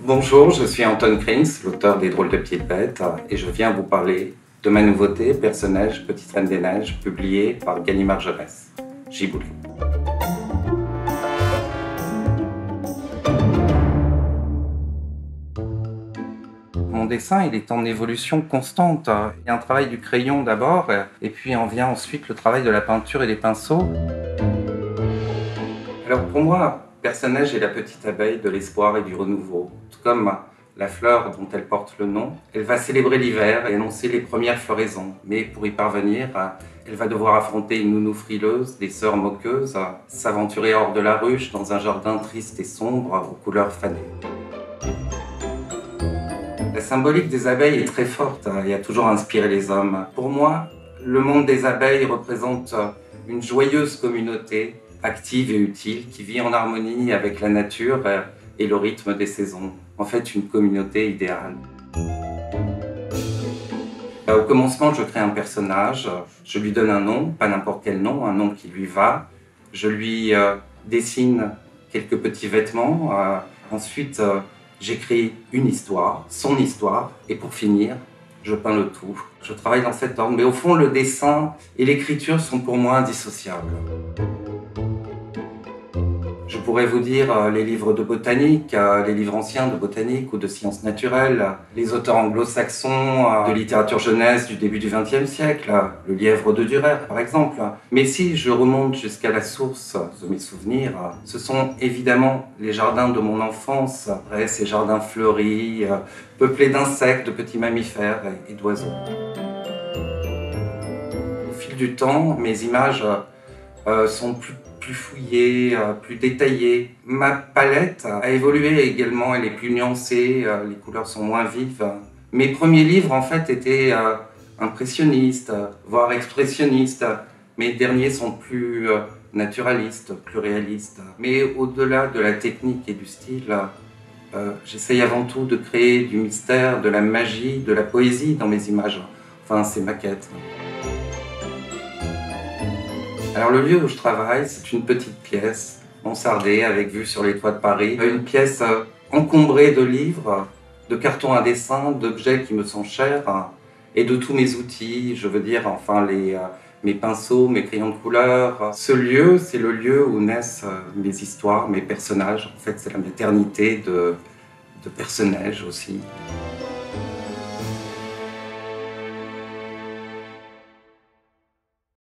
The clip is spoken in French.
Bonjour, je suis Anton Krings, l'auteur des Drôles de Petites Bêtes, et je viens vous parler de ma nouveauté, Personnage, Petite Reine des Neiges, publiée par Gallimard Jeunesse. Gibouli. Mon dessin, il est en évolution constante. Il y a un travail du crayon d'abord, et puis en vient ensuite le travail de la peinture et des pinceaux. Alors pour moi, Personnage est la petite abeille de l'espoir et du renouveau. Tout comme la fleur dont elle porte le nom, elle va célébrer l'hiver et annoncer les premières floraisons. Mais pour y parvenir, elle va devoir affronter une nounou frileuse, des sœurs moqueuses, s'aventurer hors de la ruche dans un jardin triste et sombre aux couleurs fanées. La symbolique des abeilles est très forte et a toujours inspiré les hommes. Pour moi, le monde des abeilles représente une joyeuse communauté, active et utile, qui vit en harmonie avec la nature et le rythme des saisons. En fait, une communauté idéale. Au commencement, je crée un personnage, je lui donne un nom, pas n'importe quel nom, un nom qui lui va. Je lui dessine quelques petits vêtements. Ensuite, j'écris une histoire, son histoire, et pour finir, je peins le tout. Je travaille dans cet ordre, mais au fond, le dessin et l'écriture sont pour moi indissociables. Je pourrais vous dire les livres de botanique, les livres anciens de botanique ou de sciences naturelles, les auteurs anglo-saxons de littérature jeunesse du début du XXe siècle, le Lièvre de Durer par exemple. Mais si je remonte jusqu'à la source de mes souvenirs, ce sont évidemment les jardins de mon enfance, ces jardins fleuris, peuplés d'insectes, de petits mammifères et d'oiseaux. Au fil du temps, mes images sont plus fouillée, plus détaillée. Ma palette a évolué également, elle est plus nuancée, les couleurs sont moins vives. Mes premiers livres en fait étaient impressionnistes, voire expressionnistes. Mes derniers sont plus naturalistes, plus réalistes. Mais au-delà de la technique et du style, j'essaye avant tout de créer du mystère, de la magie, de la poésie dans mes images. Enfin, c'est ma quête. Alors le lieu où je travaille, c'est une petite pièce mansardée avec vue sur les toits de Paris. Une pièce encombrée de livres, de cartons à dessin, d'objets qui me sont chers et de tous mes outils, je veux dire enfin mes pinceaux, mes crayons de couleur. Ce lieu, c'est le lieu où naissent mes histoires, mes personnages. En fait, c'est la maternité de personnages aussi.